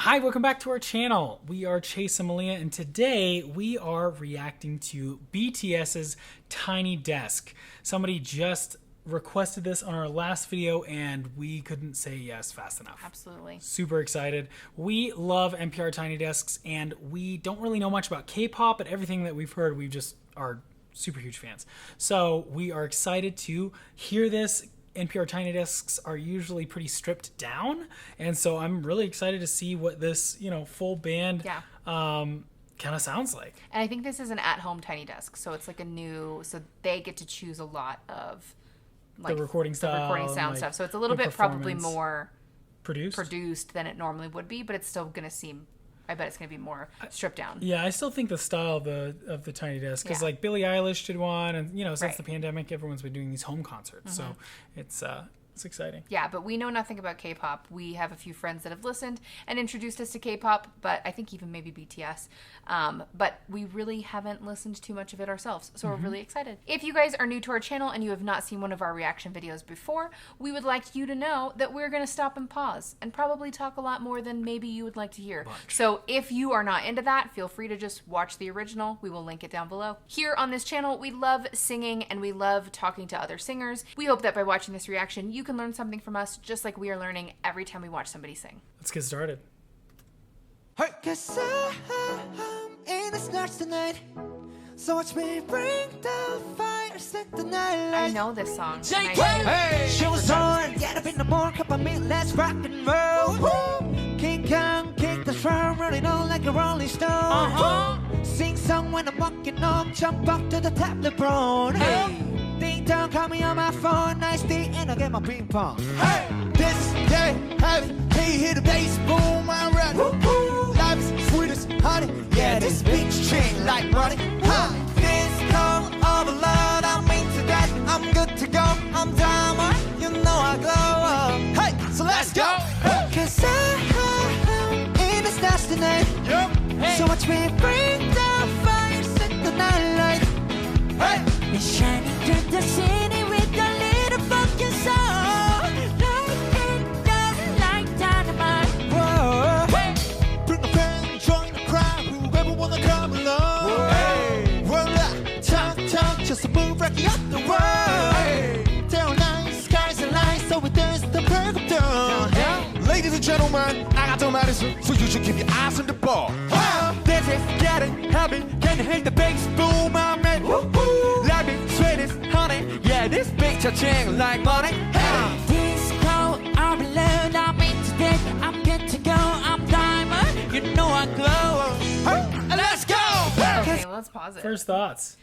Hi, welcome back to our channel. We are Chase and Melia, and today we are reacting to BTS's Tiny Desk. Somebody just requested this on our last video, and we couldn't say yes fast enough. Absolutely. Super excited. We love NPR Tiny Desks, and we don't really know much about K-pop, but everything that we've heard, we just are super huge fans. So we are excited to hear this. NPR Tiny Desks are usually pretty stripped down, and so I'm really excited to see what this, full band kind of sounds like. And I think this is an at-home Tiny Desk, so it's like so they get to choose a lot of the recording style, sound stuff. So it's a little bit probably more produced than it normally would be, but it's still going to seem, I bet it's going to be more stripped down. Yeah, I still think the style of the Tiny Desk, because like Billie Eilish did one, and since the pandemic, everyone's been doing these home concerts, so it's exciting. Yeah, but we know nothing about K-pop. We have a few friends that have listened and introduced us to K-pop, but I think even maybe BTS. But we really haven't listened to much of it ourselves, so we're really excited. If you guys are new to our channel and you have not seen one of our reaction videos before, we would like you to know that we're going to stop and pause and probably talk a lot more than maybe you would like to hear. So if you are not into that, feel free to just watch the original. We will link it down below. Here on this channel, we love singing and we love talking to other singers. We hope that by watching this reaction, you can learn something from us just like we are learning every time we watch somebody sing. Let's get started. Hey. 'Cause I'm in the stars tonight, so watch me bring the fire, set the night light. I know this song. Hey, show us on, get up in the morning, cup of milk, let's rock and roll. King Kong, kick the drum, rolling on like a rolling stone. Sing song when I'm walking home, jump up to the top, LeBron. Hey. Ding dong, call me on my phone, nice day, and I'll get my ping pong. Hey, this is day, heavy, hey, hit the bass, boom, I'm ready. Life is sweet as honey, yeah, this bitch chain like money. This call of love, I'm into that, I'm good to go, I'm diamond, you know I glow. Hey, so let's go. 'Cause I'm in the stars tonight, so watch me bring the fire, set the night light. Hey, it's shining through the city with a little fucking soul, like dynamite. Whoa, hey, bring a friend, join the crowd, whoever wanna come along. Hey, roll up, talk, just to move right up the world. Hey, down nice, skies are light, so we dance the perfect dawn. Ladies and gentlemen, I got the medicine, so you should keep your eyes on the ball. This is getting heavy, can you hear the bass boom? I'm ready. Let me sweet as honey, yeah, this bitch a chain like money. Hey, disco, I'm alone, I'm into this, I'm good to go, I'm diamond, you know I glow. Hey, let's go. Okay, let's pause it. First thoughts.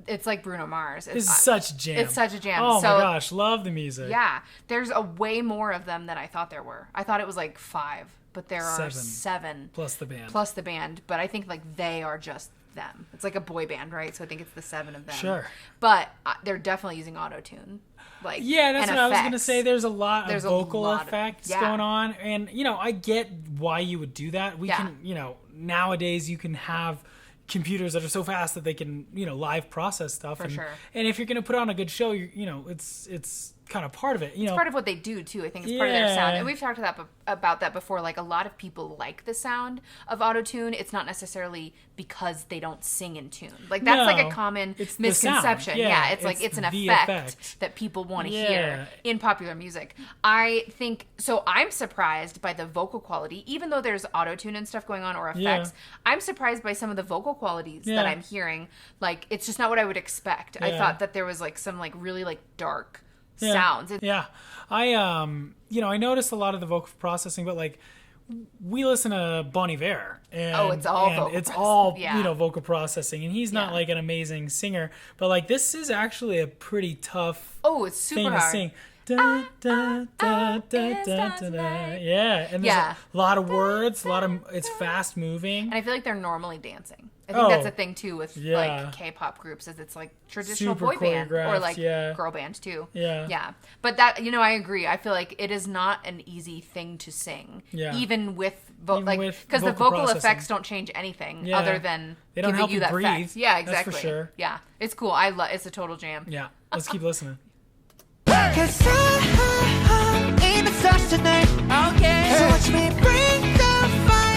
It's like Bruno Mars. This is such a jam. It's such a jam. Oh my gosh, love the music. Yeah, there's a way more of them than I thought there were. I thought it was like 5, but there are 7. Plus the band. Plus the band, but I think like they are just them. It's like a boy band, right? So I think it's the 7 of them. Sure. But they're definitely using auto-tune. Like, yeah, that's what I was going to say. There's a lot of vocal lot effects going on. And, I get why you would do that. We can, nowadays you can have computers that are so fast that they can, live process stuff. For sure. And if you're going to put on a good show, it's kind of part of it. It's part of what they do too. I think it's part of their sound, and we've talked about that before. Like a lot of people like the sound of autotune. It's not necessarily because they don't sing in tune. Like that's like a common misconception. Yeah, it's like it's an effect that people want to hear in popular music. I think so. I'm surprised by the vocal quality, even though there's autotune and stuff going on or effects. I'm surprised by some of the vocal qualities that I'm hearing. Like it's just not what I would expect. I thought that there was like some like really like dark sounds. Yeah. I noticed a lot of the vocal processing, but like we listen to Bon Iver and it's all vocal processing, and he's not like an amazing singer, but like this is actually a pretty tough it's super hard to sing. Da, da, da, da, da, da, da. Yeah, and there's a lot of words, it's fast moving, and I feel like they're normally dancing. I think that's a thing too with like K-pop groups, is it's like traditional boy band or like girl band too. Yeah. But that I agree. I feel like it is not an easy thing to sing, even with because the vocal effects don't change anything other than they don't help you that breathe. Effect. Yeah, exactly. That's for sure. Yeah, it's cool. It's a total jam. Yeah, let's keep listening. 'Cause I'm in the stars tonight. Okay. So watch me bring the fire.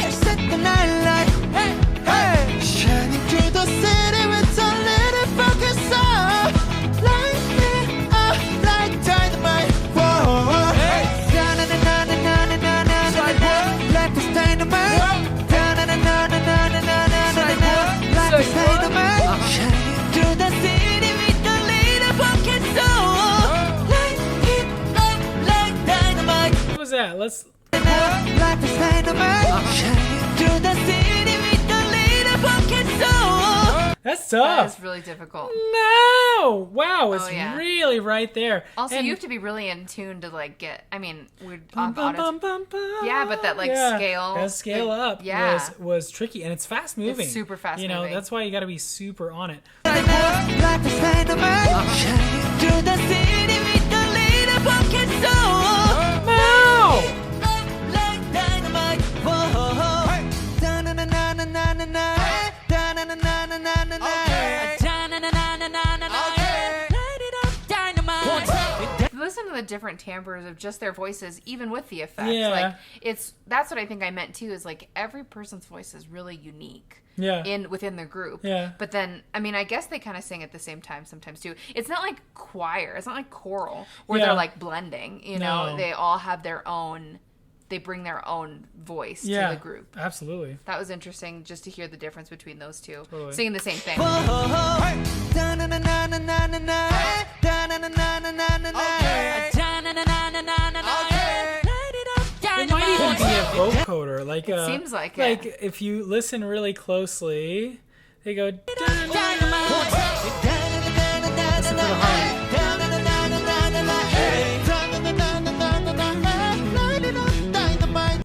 Yeah, let's. Life is dynamite. Shining through the city with the little pocket soul. That's That tough. is really difficult. No! Wow, it's yeah. really right there. Also, And you have to be really in tune to like get. I mean, we're bum, bum, bum, bum, bum. Yeah, but that, like, scale- that scale like, up yeah. was tricky, and it's fast moving. It's super fast You know, moving. that's why you got to be super on it. Life is dynamite. Shining through the city with the little pocket soul. No! Up like dynamite. Whoa. Da-na-na-na-na-na-na. Da-na-na-na-na-na-na. Da-na-na-na-na-na-na. Light it up, dynamite. Listen to the different timbres of just their voices, even with the effects. Yeah. Like that's what I think I meant too. Is like every person's voice is really unique. Yeah. Within the group. Yeah. But then, I mean, I guess they kind of sing at the same time sometimes too. It's not like choir. It's not like choral where Yeah. they're like blending. You know, No. they all have their own. They bring their own voice to the group. Absolutely. That was interesting just to hear the difference between those two Totally. singing the same thing. Da-na-na-na-na-na-na. Da-na-na-na-na-na-na. Da-na-na-na-na-na-na. Light it up, It might even be dynamite. a vocoder. Like it seems like like it. if you listen really closely, they go. Dynamite. Listen to the harmony.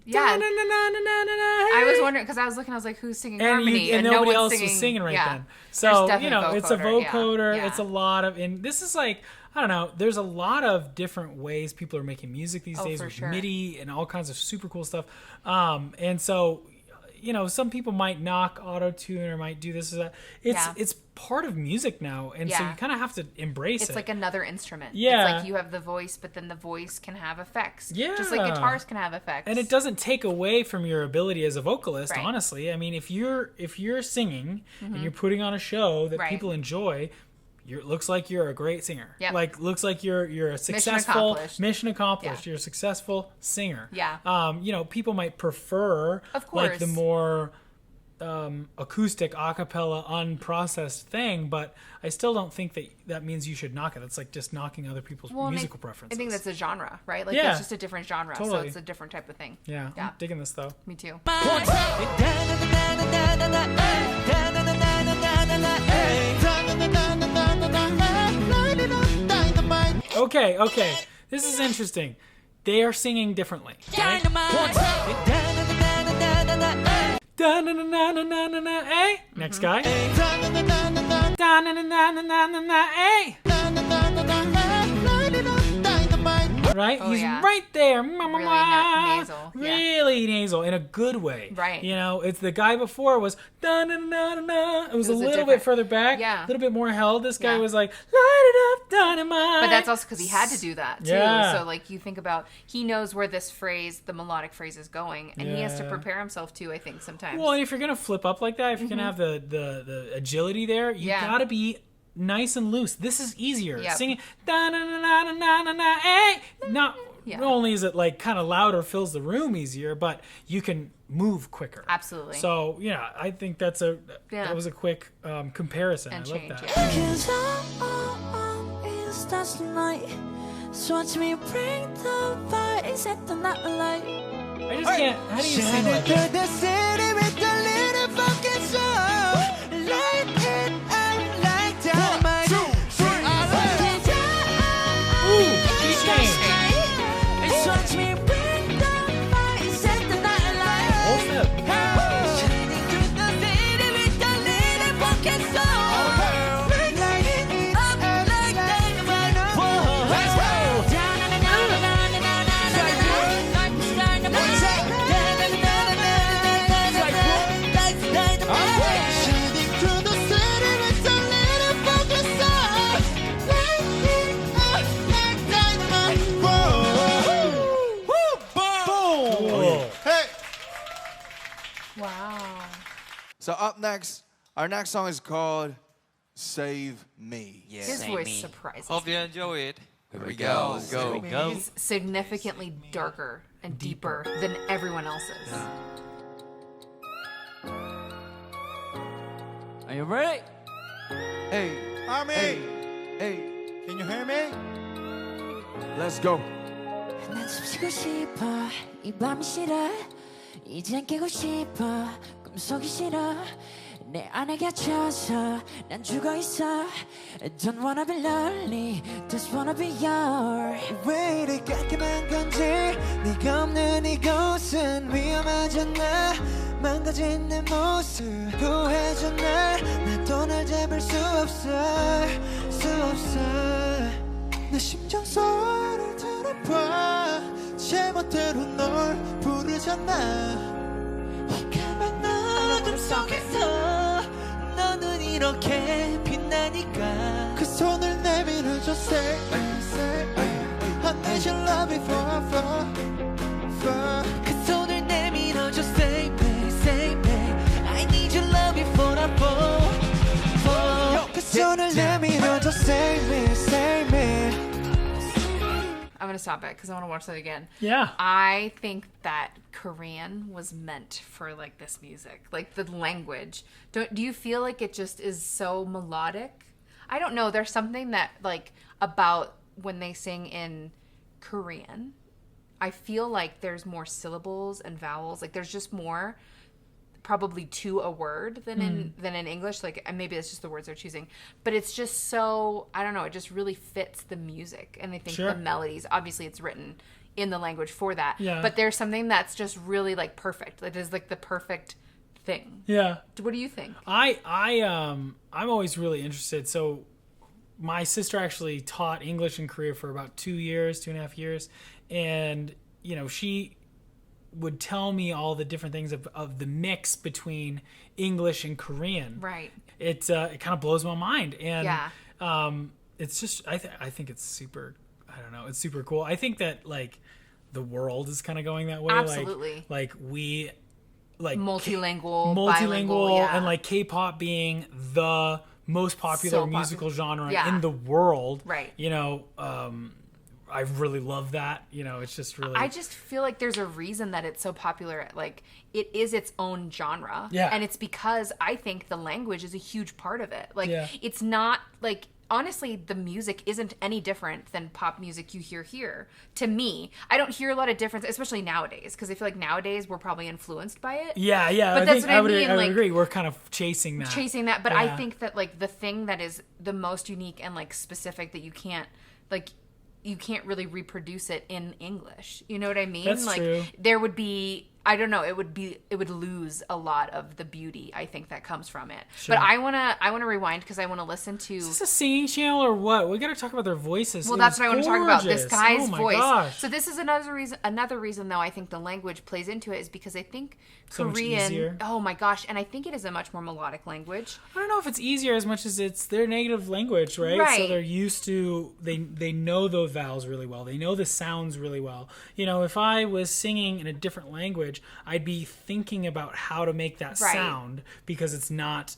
Yeah. Na-na-na-na-na-na-na, I was hey. wondering because I was looking. I was like, "Who's singing and, harmony?" and no nobody one's else was singing right yeah. then. So There's you know, definitely it's a vocoder, vocoder. yeah. It's a lot of, and this is like I don't know. There's a lot of different ways people are making music these days for with sure. MIDI and all kinds of super cool stuff. And so you know, some people might knock auto tune or might do this or that. It's part of music now, and so Yeah. you kind of have to embrace it. It's like another instrument. Yeah. It's like you have the voice, but then the voice can have effects. Yeah. Just like guitars can have effects. And it doesn't take away from your ability as a vocalist, Right. honestly. I mean, if you're singing and you're putting on a show that Right. people enjoy, it looks like you're a great singer. Yep. Like looks like you're a successful accomplished. mission accomplished. Yeah. You're a successful singer. Yeah. You know, people might prefer Of like the course. more acoustic acapella unprocessed thing, but I still don't think that means you should knock it. That's like just knocking other people's Well, and musical I preferences. think that's a genre, right? Like Yeah. that's just a different genre, so Totally. it's a different type of thing. yeah, Yeah. I'm digging this though. Me too. Okay. This is interesting. They are singing differently. Right? Da-na-na-na-na-na-na, eh? Next guy. Da-na-na-na-na-na-na, eh? Right? Oh, He's yeah. right there. Really nasal, yeah. Really nasal in a good way. Right. You know, it's the guy before was da-na-na-na-na. It was a was a little bit different- further back. Yeah. A little bit more held. This guy Yeah. was like, light it up, dynamite. But that's also because he had to do that too. Yeah. So like you think about, he knows where this phrase, the melodic phrase, is going, and he has to Yeah. prepare himself too. I think sometimes. Well, and if you're gonna flip up like that, if you're gonna have the agility there, you Yeah. gotta be nice and loose. This is easier. Yep. Singing da na na na na na na eh. Not Yeah. only is it like kind of louder, fills the room easier, but you can move quicker. Absolutely. So yeah, I think that was a quick comparison. And I love change, that. yeah. Cause it starts tonight. So watch me bring the fire and set the night alight. I just can't. How do you sing Shining like through that? the city with a little fucking soul. Light it up like dynamite. Ooh, key change. So watch me bring the fire and set the night alight. Whole step. Shining through the city with a little fucking soul. Light it up like dynamite. Let's go. Shining through the city with a little fucking soul. Light it up like dynamite. Cool. Hey! Wow. So up next, our next song is called Save Me. Yeah. His Save voice me. surprises Hope me. you enjoy it. Here we go. Let's go. Go. He's significantly darker and deeper than everyone else's. Are you ready? Hey, Army, hey, hey, can you hear me? let's go. 난 숨쉬고 싶어 이 밤이 싫어 이젠 깨고 싶어 꿈속이 싫어 내 안에 갇혀서 난 죽어있어 Don't wanna be lonely Just wanna be yours 왜 이리 깔끔한 건지 네가 없는 이곳은 위험하잖아 망가진 내 모습 구해줘 날나도 날 잡을 수 없어 내 심장 소리를 들어봐 제멋대로 널 부르잖아 까만 어둠 속에서 너는 이렇게 빛나니까 그 손을 내밀어줘 Say I need your love forever 그 손을 내밀어줘 Say I need your love forever 그 손을 내밀어줘 Say me I'm gonna stop it because I want to watch that again. Yeah. I think that Korean was meant for like this music, like the language. Do you feel like it just is so melodic? I don't know. There's something that like about when they sing in Korean. I feel like there's more syllables and vowels. Like there's just more probably to a word than in English, like, and maybe it's just the words they're choosing, but it's just so, I don't know, it just really fits the music. And I think the melodies, obviously it's written in the language for that, but there's something that's just really like perfect. It is like the perfect thing. Yeah. What do you think? I'm always really interested. So my sister actually taught English in Korea for about 2.5 years, and you know, she would tell me all the different things of the mix between English and Korean. Right. It kind of blows my mind, and it's just I think it's super. I don't know. It's super cool. I think that like the world is kind of going that way. Absolutely. Like we like multilingual, bilingual, and like K-pop being the most popular musical genre in the world. Right. You know. I really love that. You know, it's just really... I just feel like there's a reason that it's so popular. Like, it is its own genre. Yeah. And it's because I think the language is a huge part of it. Like, it's not, like, honestly, the music isn't any different than pop music you hear here. To me, I don't hear a lot of difference, especially nowadays, because I feel like nowadays we're probably influenced by it. Yeah. But that's what I mean. I would agree. We're kind of chasing that. But I think that, like, the thing that is the most unique and, like, specific that you can't really reproduce it in English. You know what I mean? That's like true. There would be, I don't know, it would lose a lot of the beauty, I think, that comes from it. Sure. But I wanna rewind because I want to listen to. Is this a singing channel or what? We got to talk about their voices. Well, that's what I want to talk about. This guy's voice. Gosh. So this is another reason though I think the language plays into it is because I think so Korean. much easier. Oh my gosh, and I think it is a much more melodic language. I don't know if it's easier as much as it's their native language, right? Right. So they're used to, they know those vowels really well. They know the sounds really well. You know, if I was singing in a different language, I'd be thinking about how to make that sound because it's not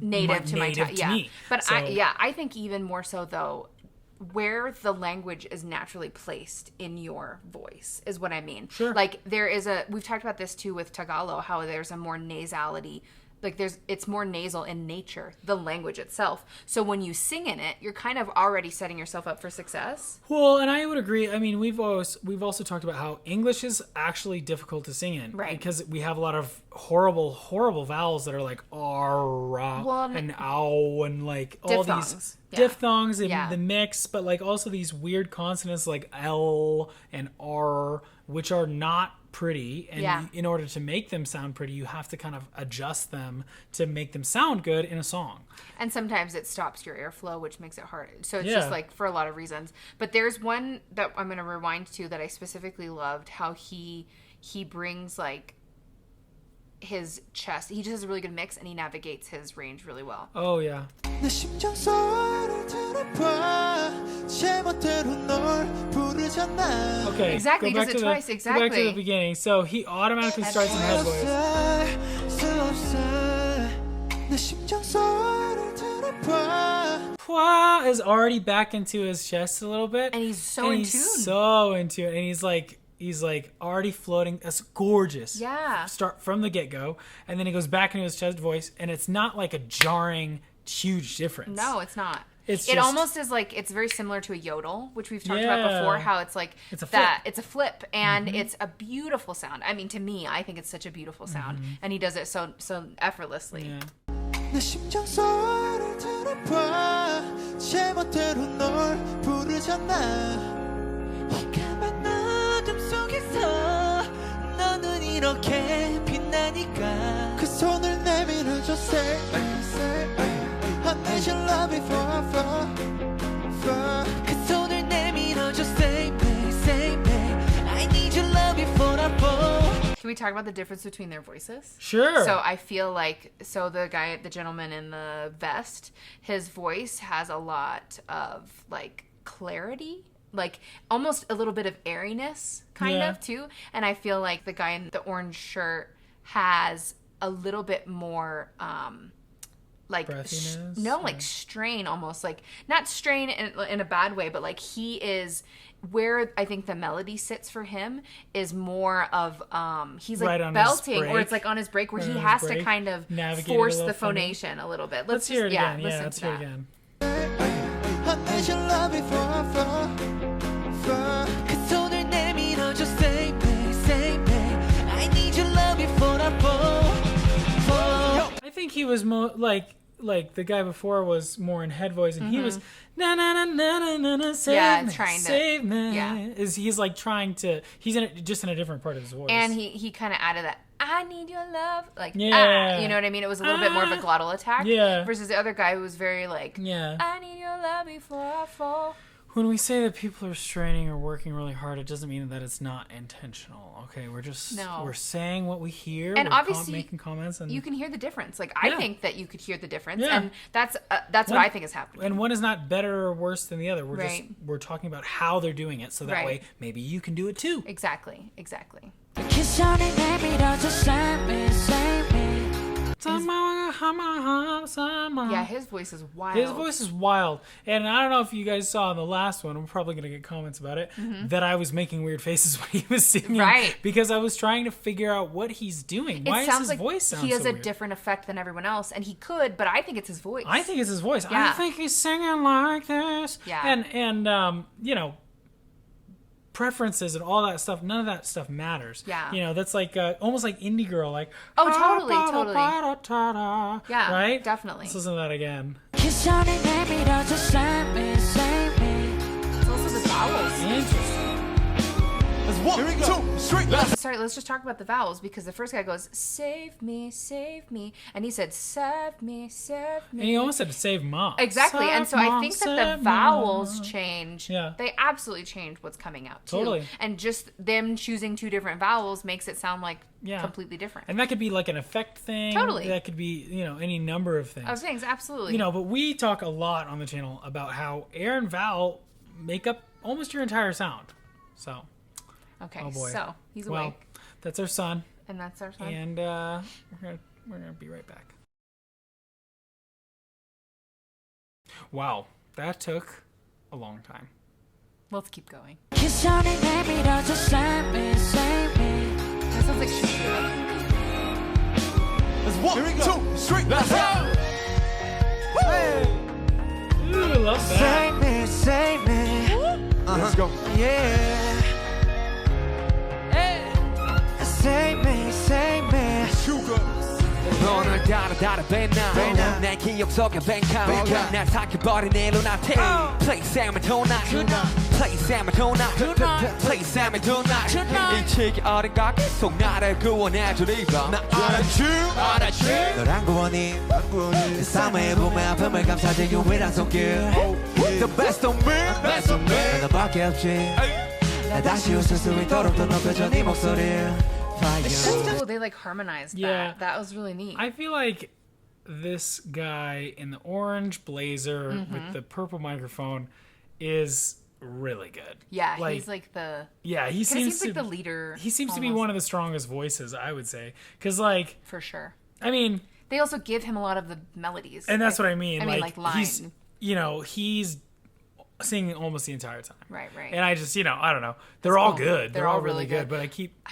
native to me. But so, I think even more so though, where the language is naturally placed in your voice is what I mean. Sure. Like we've talked about this too with Tagalog, how there's a more nasality. Like it's more nasal in nature, the language itself. So when you sing in it, you're kind of already setting yourself up for success. Well, and I would agree. I mean, we've also talked about how English is actually difficult to sing in, right? Because we have a lot of horrible vowels that are like r, and ow, and like all these diphthongs in the mix, but like also these weird consonants like L and R, which are not pretty, and in order to make them sound pretty, you have to kind of adjust them to make them sound good in a song. And sometimes it stops your airflow, which makes it hard. So it's just like for a lot of reasons. But there's one that I'm going to rewind to that I specifically loved, how he brings like his chest. He just has a really good mix and he navigates his range really well. Oh yeah. Okay. Exactly, he does it twice. Exactly. Go back to the beginning. So he automatically starts in head voice. Pwa is already back into his chest a little bit. And he's so in tune. So into it. And he's like already floating. That's gorgeous. Yeah. Start from the get-go. And then he goes back into his chest voice. And it's not like a jarring, huge difference. No, it's not. It's It just, almost is like, it's very similar to a yodel, which we've talked about before, how it's like It's a it's a flip, and it's a beautiful sound. I mean, to me, I think it's such a beautiful sound, and he does it so effortlessly. Yeah. 내 심장 소리를 들어봐 제멋대로 널 부르잖아 이 까만 어둠 속에서 너는 이렇게 빛나니까 그 손을 내밀어줘 say I need your love before I fall 그 손을 내밀어줘 say me I need your love before I fall Can we talk about the difference between their voices? Sure. So I feel like, the gentleman in the vest, his voice has a lot of like clarity, like almost a little bit of airiness kind of too. And I feel like the guy in the orange shirt has a little bit more like breathiness? like strain, almost like, not strain in a bad way, but like he is where I think the melody sits for him is more of he's like Right on his belting, or break. it's like on his break where Right he on his has to break. kind of Navigate it a force little the funny. phonation a little bit. Let's hear it again. Yeah, listen let's to hear it that. again. I need your love before I fall 그 손을 내밀어줘 say me I need your love before I fall I think he was more like the guy before was more in head voice, and he was na na na na na na na save me, trying to- save me. yeah. He's like trying to. He's just in a different part of his voice. And he kind of added that I need your love, like Yeah. you know what I mean? It was a little bit more of a glottal attack. Yeah. Versus the other guy who was very like Yeah. I need your love before I fall. When we say that people are straining or working really hard, it doesn't mean that it's not intentional. Okay, we're just we're saying what we hear, And we're obviously, making comments, and you can hear the difference. Like I Yeah. think that you could hear the difference, Yeah. and that's what I think is happening. and one is not better or worse than the other. We're Right. we're talking about how they're doing it, so that Right. way maybe you can do it too. Exactly. 그 손을 내밀어줘 say me Yeah, his voice is wild. His voice is wild, and I don't know if you guys saw in the last one. I'm probably gonna get comments about it. That I was making weird faces when he was singing, Right. Because I was trying to figure out what he's doing. Why It does sounds his like voice sound he has so a weird? different effect than everyone else, and he could, but I think it's his voice. I think it's his voice. I Yeah. think he's singing like this. Yeah. And you know, preferences and all that stuff. None of that stuff matters. Yeah. You know, that's like almost like indie girl. Like Oh, totally. Yeah. Right. Definitely. Let's listen to that again. 그 손을 내밀어줘 say me It's also the vowels. Interesting. Let's 1, 2, 3. Sorry, let's just talk about the vowels, because the first guy goes, save me, and he said, save me. And he almost said to save mom. Exactly, and so I think that the Save vowels mom. change. Yeah. They absolutely change what's coming out, too. Totally. And just them choosing two different vowels makes it sound like Yeah. completely different. And that could be like an effect thing. Totally. That could be, you know, any number of things. Of things, absolutely. You know, but we talk a lot on the channel about how air and vowel make up almost your entire sound. So, Okay, oh boy. so he's well, awake, that's our son. and that's our son. And we're gonna be right back. Wow, that took a long time. Let's keep going. 그 손을 내밀어줘 say me That sounds like she's Let's 1, 2, 3. Let's go. Ooh, I love that. say me Let's go. yeah say me Sugar. 오늘 다르다르 뱉나 내 기억 속에 뱅카 날 삭혀버린 내 lunatic Play Sam and tonight Play Sam and tonight Play Sam and tonight 이 책이 어딘가 계속 나를 구원해줘 네가 나 알아줘 너란 구원이 그 삶의 봄의 아픔을 감싸줄 유일한 손길 The best of me 너밖에 없지 나 다시 웃을 수 있도록 더 높여줘 네 목소리 Oh, they like harmonized Yeah. that. That was really neat. I feel like this guy in the orange blazer Mm-hmm. with the purple microphone is really good. Yeah, he's like the. Yeah, he Kind of seems seems to like the leader. He seems to be almost, one of the strongest voices, I would say, because like for sure. I mean, They also give him a lot of the melodies, and that's what I mean. I mean, like he's line. he's singing almost the entire time. Right. And I just, I don't know. They're all cool. good. They're They're all all really really good. But I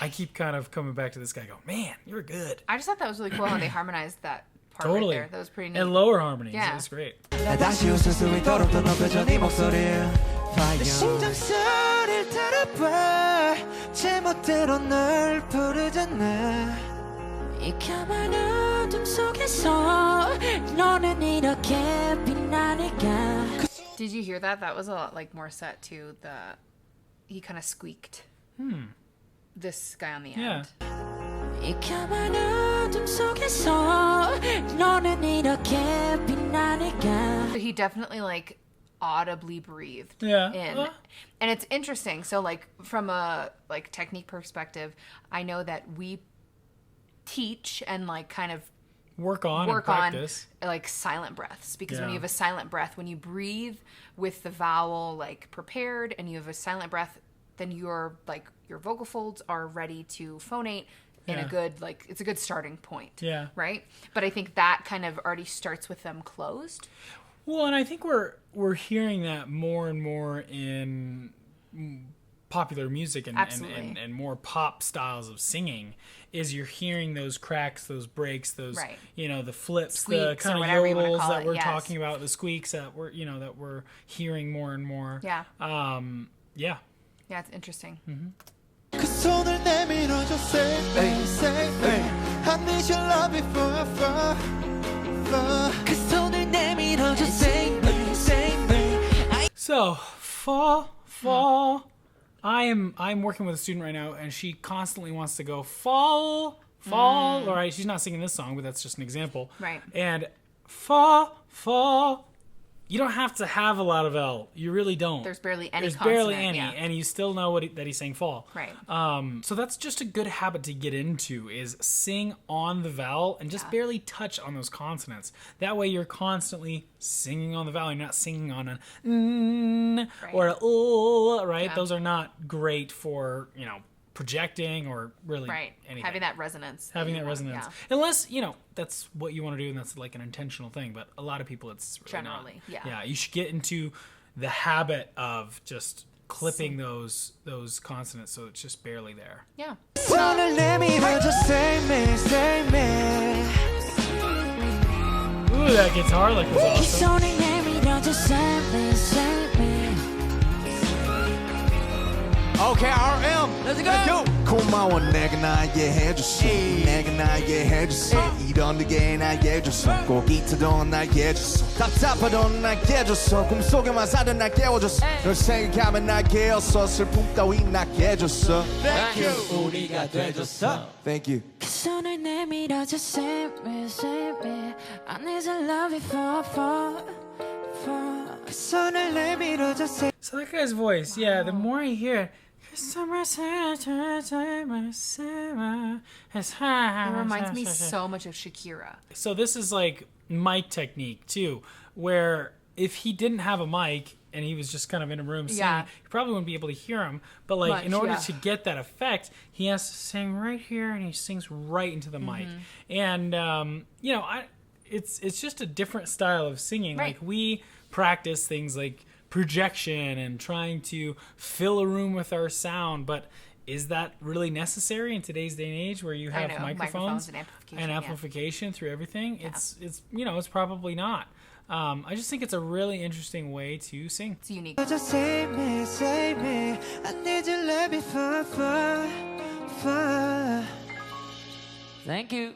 keep kind of coming back to this guy. Go, man, you're good. I just thought that was really cool how they harmonized that part right Totally. there. That was pretty neat. And lower harmonies. Yeah. It was great. 나 다시 웃을 수 있도록 더 높여줘 네 목소리를 내 심장 소리를 들어봐 제멋대로 널 부르잖아 이 까만 어둠 속에서 너는 이렇게 빛나니까 Did you hear that? That was a lot like more set to the. He kind of squeaked. This guy on the end. 이 까만 어둠 속에서 너는 이렇게 빛나니까 So he definitely like audibly breathed Yeah. in. And it's interesting. So like from a like technique perspective, I know that we teach and like kind of Work on like silent breaths because when Yeah. you have a silent breath, when you breathe with the vowel like prepared and you have a silent breath, then your vocal folds are ready to phonate in a good like it's a good starting point. Yeah. Right? But I think that kind of already starts with them closed. Well, and I think we're hearing that more and more in popular music and more pop styles of singing. Is you're hearing those cracks, those breaks, those Right. The flips, Squeaks the or kind of whatever you wanna yodels call that it, we're yes. talking about, the squeaks that we're hearing more and more. Yeah. Yeah. Yeah, it's interesting. 그 손을 내밀어줘 say me say me I need your love before 그 손을 내밀어줘 say me say me So fall. I'm working with a student right now, and she constantly wants to go fall. All right, she's not singing this song, but that's just an example. Right. And fall. You don't have to have a lot of L. You really don't. There's barely any There's consonant. barely any, Yeah. and you still know that he's saying fall. Right. So that's just a good habit to get into is sing on the vowel and just barely touch on those consonants. That way you're constantly singing on the vowel. You're not singing on an n or a l, right? Yeah. Those are not great for, projecting or really anything. Having that resonance. Having you that want, resonance. yeah. Unless, that's what you want to do and that's like an intentional thing. But a lot of people, it's really Generally, not. yeah. Yeah, you should get into the habit of just clipping those consonants so it's just barely there. Yeah. 손을 내밀어줘 say me say me Ooh, that guitar lick was 이 awesome. 손을 내밀어줘 say me say me Okay, RM, let's go. 고마워 내가 나에게 해줬어 내가 나에게 해줬어 이런 게 나에게 줬어 꼭 이타도 나에게 줬어 답답하도 나에게 줬어 꿈속에만 살던 날 깨워줬어 널 생각하면 날 깨웠어 슬픔 따위 나게 줬어 Thank you 우리가 돼줬어 Thank you 그 손을 내밀어줘 save me save me I need your love for 그 손을 내밀어줘 save So that guy's voice, yeah, the more I hear it, it reminds me so much of Shakira. So this is like mic technique too, where if he didn't have a mic and he was just kind of in a room singing, Yeah. you probably wouldn't be able to hear him. But like Much, in order yeah. to get that effect, he has to sing right here and he sings right into the mic. And it's just a different style of singing. Right. Like we practice things like projection and trying to fill a room with our sound, but is that really necessary in today's day and age where you have know, microphones and amplification, and yeah. amplification through everything? It's probably not. I just think it's a really interesting way to sing. It's unique. Just save me, I need your love before. Thank you.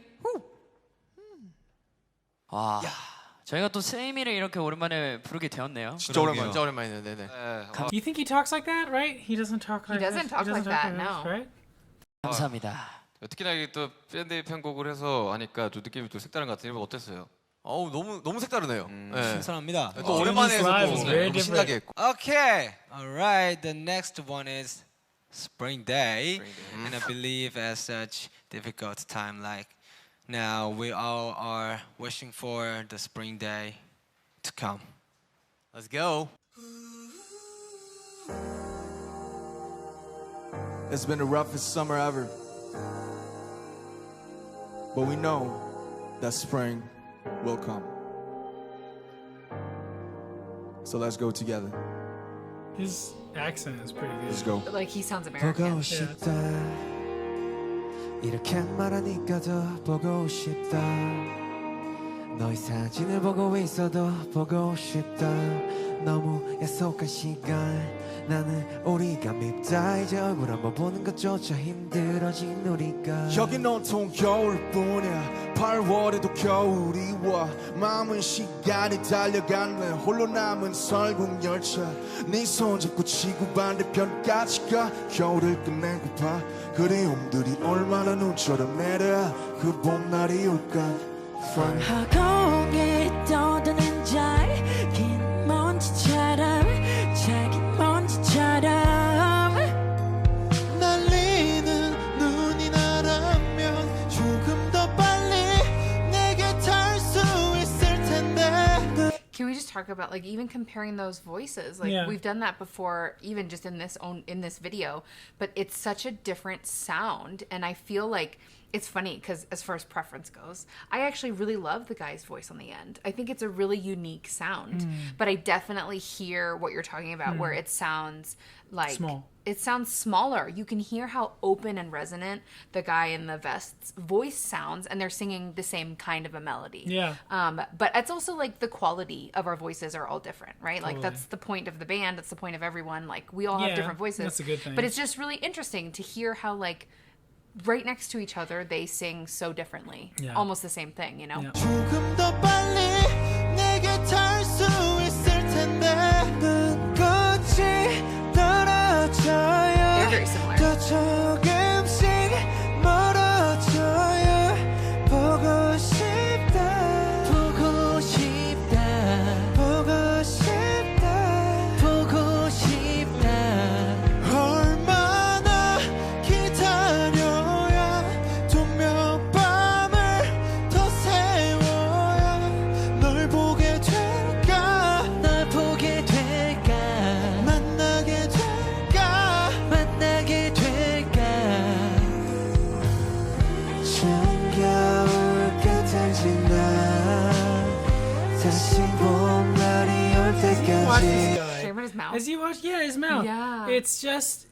와, 저희가 또 세이미를 이렇게 오랜만에 부르게 되었네요. 진짜 오랜만이네. 네네. Do you think he talks like that, right? He doesn't talk like doesn't this. talk like that, this, no. Right? 감사합니다. 특히나 이게 또 밴드 편곡을 해서 하니까 또 느낌이 또 색다른 것 같아요. 여러분 어땠어요? 어우 너무 색다르네요. 네. 신선합니다. 또 오랜만에 해서 Live 또 is very 너무 신나게 different. 했고. Okay, all right. The next one is Spring Day, and I believe as such difficult time like now we all are wishing for the spring day to come. Let's go. It's been the roughest summer ever. But we know that spring will come. So let's go together. His accent is pretty good. Let's go. Like he sounds 보고 American. 싶다 이렇게 말하니까 더 보고 싶다 너의 사진을 보고 있어도 보고 싶다 너무 약속한 시간 나는 우리가 밉다 이제 얼굴 한번 보는 것조차 힘들어진 우리가 여긴 온통 겨울뿐이야 8월에도 겨울이 와 마음은 시간이 달려가네 홀로 남은 설국열차 네 손잡고 지구 반대편까지 가 겨울을 끝내고파 그리움들이 얼마나 눈처럼 내려야 그 봄날이 올까 허공에 떠도는 잘긴 먼지처럼 작은 먼지처럼 날리는 눈이 나라면 조금 더 빨리 내게 닿을 수 있을 텐데 Can we just talk about like even comparing those voices? Like Yeah. we've done that before, even just in this video, but it's such a different sound, and I feel like it's funny because as far as preference goes, I actually really love the guy's voice on the end. I think it's a really unique sound, but I definitely hear what you're talking about, where it sounds like Small. It sounds smaller. You can hear how open and resonant the guy in the vest's voice sounds, and they're singing the same kind of a melody. Yeah. But it's also like the quality of our voices are all different, right? Like Totally. that's the point of the band. That's the point of everyone. Like we all have Yeah, different voices. that's a good thing. But it's just really interesting to hear how like right next to each other they sing so differently. Yeah. Almost the same thing, you know? Yeah. 조금 더 빨리 내게 닿을 수 있을 텐데 눈꽃이 떨어져요 They're very similar. 더 조금씩 멀어져요 보고 싶다 보고 싶다 보고 싶다 보고 싶다 얼마나 기다려야 또 몇 밤을 더 세워야 널 보게 될까 널 보게 될까 만나게 될까 만나게 될까 정겨울 끝을 지나 다시 봄날이 올 Watch this 때까지 guy. Talking about his mouth. As you watch, yeah, his mouth. Yeah. It's just,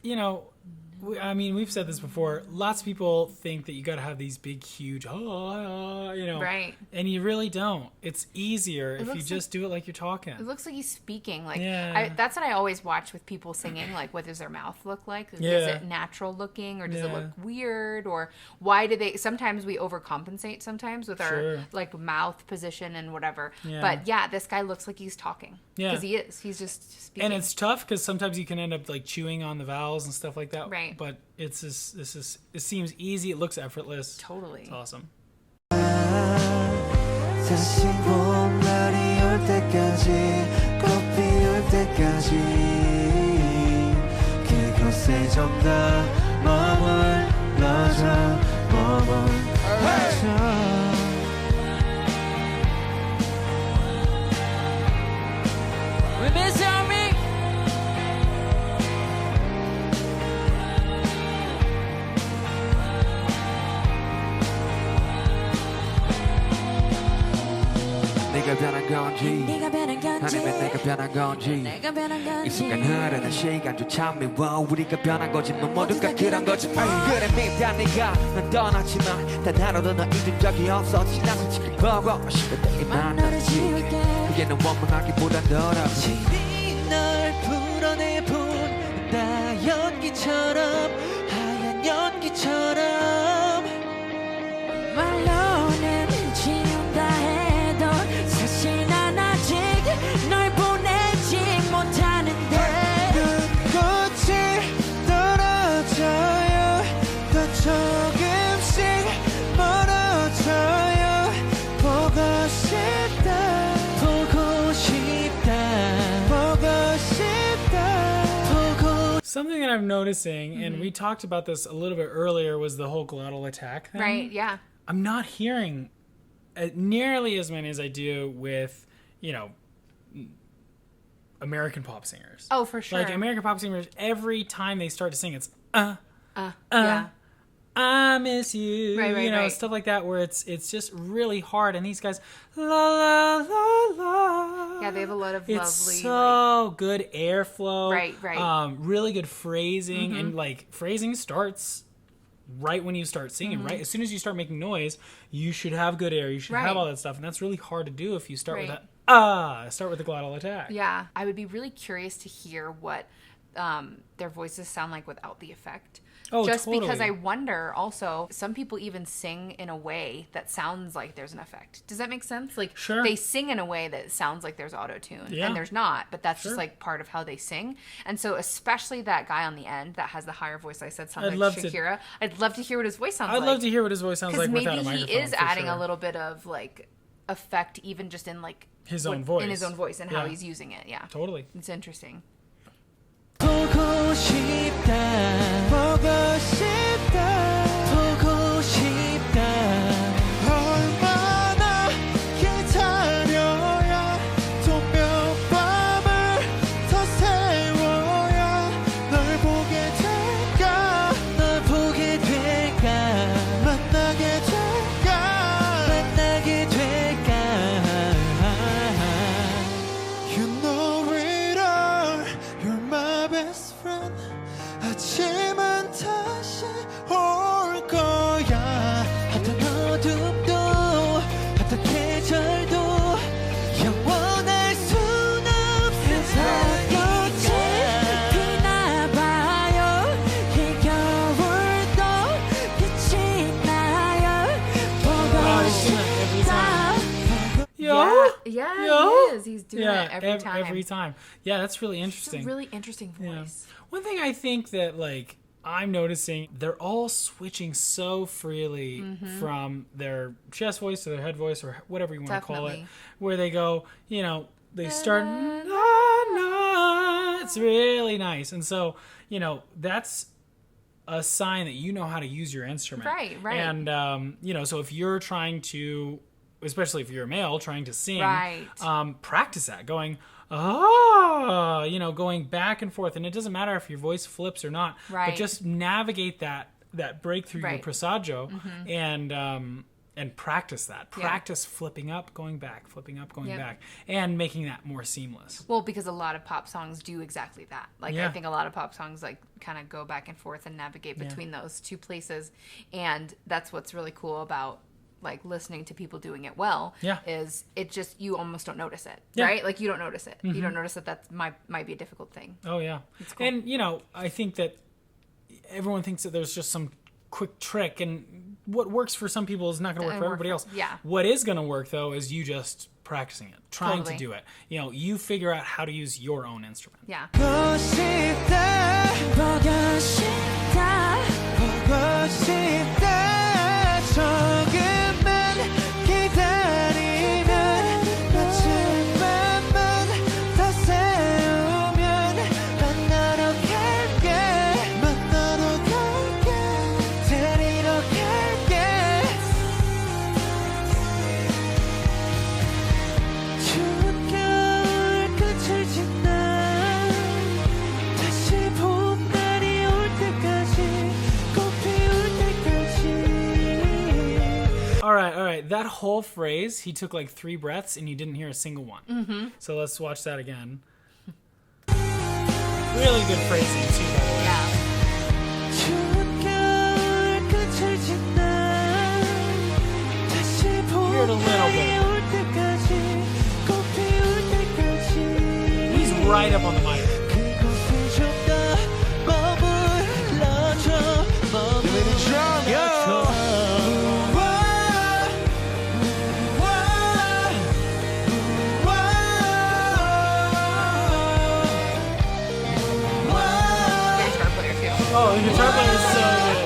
I mean, we've said this before. Lots of people think that you got to have these big, huge, Right. And you really don't. It's easier if you looks just do it like you're talking. It looks like he's speaking. Like Yeah. that's what I always watch with people singing. Like, what does their mouth look like? Is Yeah. it natural looking, or does it Yeah. look weird, or why do they? Sometimes we overcompensate. Sometimes with our Sure. like mouth position and whatever. Yeah. But yeah, this guy looks like he's talking. Yeah. Because he is. He's just speaking. And it's tough because sometimes you can end up like chewing on the vowels and stuff like that. Right. But it seems easy. It looks effortless. totally. It's awesome. 다시 봄날이 올 때까지 꽃 피울 때까지 그곳에 좀 더 머물러줘 머물러줘 We miss you, me. 네가 변한 건지 네가 변한 건지 아니면 내가 변한 건지 내가 변한 건지 이 순간 흐르는 시간조차 미워 우리가 변한 거지 뭐 모두가 그런 거지 그래 밉다 네가 난 떠났지만 단 하루도 너 잊은 적이 없었지 난 솔직히 보고 싶은데 이 너를 만났지 지울게 그게 넌 원망하기보단 더럽지 널 풀어내본다 연기처럼 하얀 연기처럼 말로는 지운다 해도 사실 난 아직 널 보내지 못하는데 눈꽃이 떨어져요 더 조금씩 멀어져요 보고 싶다 보고 싶다 보고 싶다 보고 Something that I'm noticing, and we talked about this a little bit earlier, was the whole glottal attack thing. Right. Yeah. I'm not hearing nearly as many as I do with, American pop singers. Oh, for sure. Like American pop singers, every time they start to sing, it's Yeah. I miss you, Right. stuff like that, where it's just really hard. And these guys, la la la la. Yeah, they have a lot of It's lovely. so good airflow. Right. Really good phrasing, and like phrasing starts right when you start singing, right? As soon as you start making noise, you should have good air. You should Right. have all that stuff. And that's really hard to do if you start with Right. start with the glottal attack. Yeah, I would be really curious to hear what their voices sound like without the effect. Oh, Just because totally. I wonder also, some people even sing in a way that sounds like there's an effect. Does that make sense? Like, Sure. they sing in a way that sounds like there's auto-tune. Yeah. And there's not, but that's Sure. just like part of how they sing. And so especially that guy on the end that has the higher voice I said sounds I'd like love to- Shakira. I'd love to hear what his voice sounds I'd like. love to hear what his voice sounds Because like without a maybe microphone. he is for adding sure. a little bit of like effect even just in like His own in voice. his own voice and how Yeah. he's using it. Yeah. Totally. It's interesting. 보고 싶다 보고 싶다 보고 싶다 얼마나 기다려야 또 몇 밤을 더 세워야 널 보게 될까 널 보게 될까 만나게 될까 만나게 될까 You know it all You're my best friend 아침은 다시 올 거야 어떤 어둠도 어떤 계절도 영원할 순 없는 꽃이 피나봐요 이 겨울도 빛이 나요 보고 싶다 Yo. Yeah, Yo. he is. He's doing Yeah, it every time. every time. Yeah, that's really It's interesting. a really interesting Yeah. voice. One thing I think that like I'm noticing, they're all switching so freely Mm-hmm. from their chest voice to their head voice or whatever you want to call it, Definitely. where they go, they start na. It's really nice, and so that's a sign that you know how to use your instrument. Right. And so if you're trying to, especially if you're a male trying to sing, Right. practice that going going back and forth, and it doesn't matter if your voice flips or not, but Right. just navigate that break through your Right. presagio and practice that. Yeah. Practice flipping up, going back, flipping up, going Yep. back, and making that more seamless. Well, because a lot of pop songs do exactly that. Like, Yeah. I think a lot of pop songs, like, kind of go back and forth and navigate between those two places. And that's what's really cool about, like, listening to people doing it well. Yeah. Is it just, you almost don't notice it, Yeah. right? Like, you don't notice it. You don't notice that might be a difficult thing. Oh yeah, cool. and I think that everyone thinks that there's just some quick trick, and what works for some people is not going to work for everybody else. yeah. What is going to work though is you just practicing it, trying Totally. to do it. You figure out how to use your own instrument. Yeah. 보고 싶다 보고 싶다 보고 싶다 조금만 기다리면 마침 밤만 더 새우면 만나러 갈게 데리러 갈게 추운 겨울 끝을 지나 다시 봄날이 올 때까지 꽃 피울 때까지 All right. That whole phrase, he took like 3 breaths, and you didn't hear a single one. Mm-hmm. So let's watch that again. Really good phrasing too, by the way. Yeah. 추운 겨울 끝을 지나 다시 Hear it a little 봄날이 bit. 올 때까지 꽃 피울 때까지 He's right up on the mic. 그곳에 좀 더 머물러줘 머물러줘 The guitar player, too. Oh, the guitar player is so good.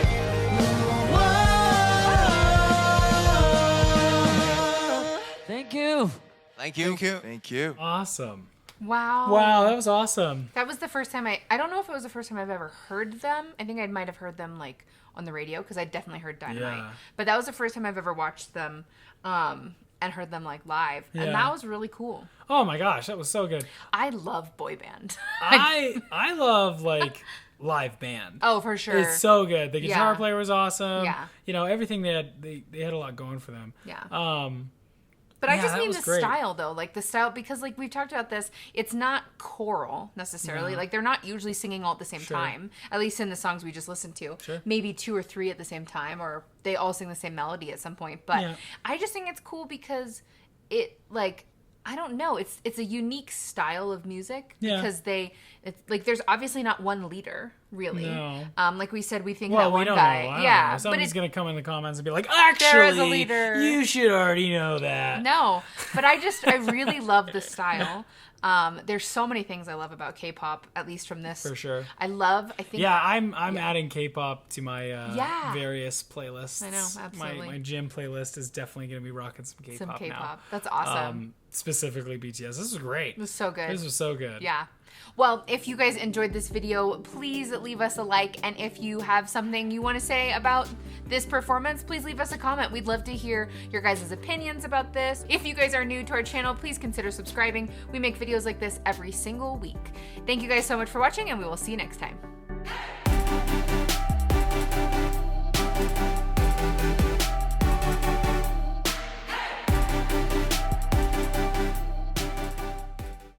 Thank you. Thank you. Thank you. Awesome. Wow. Wow, that was awesome. That was the first time I don't know if it was the first time I've ever heard them. I think I might have heard them like on the radio because I definitely heard Dynamite. Yeah. But that was the first time I've ever watched them and heard them like live. Yeah. And that was really cool. Oh my gosh, that was so good. I love boy band. I love like live band. Oh, for sure. It's so good. The guitar Yeah. player was awesome. Yeah. Everything they had a lot going for them. Yeah. But I Yeah, just that mean was the great. style though, like the style, because like we've talked about this, it's not choral necessarily. No. Like they're not usually singing all at the same Sure. time. At least in the songs we just listened to, Sure. maybe 2 or 3 at the same time, or they all sing the same melody at some point. But Yeah. I just think it's cool because it like. I don't know. It's a unique style of music Yeah. because it's like there's obviously not one leader really. No. Like we said, we think Well, that we one don't guy. know. I don't Yeah, know. but Somebody's it's gonna come in the comments and be like, There actually, is a leader." you should already know that. no. But I really love the style. There's so many things I love about K-pop, at least from this. For sure. I think. Yeah, I'm adding K-pop to my Yeah. various playlists. I know, absolutely. My gym playlist is definitely gonna be rocking some K-pop Some now. K-pop. That's awesome. Specifically BTS. This was great. It was so good. This was so good. Yeah. Well, if you guys enjoyed this video, please leave us a like. And if you have something you want to say about this performance, please leave us a comment. We'd love to hear your guys' opinions about this. If you guys are new to our channel, please consider subscribing. We make videos like this every single week. Thank you guys so much for watching, and we will see you next time.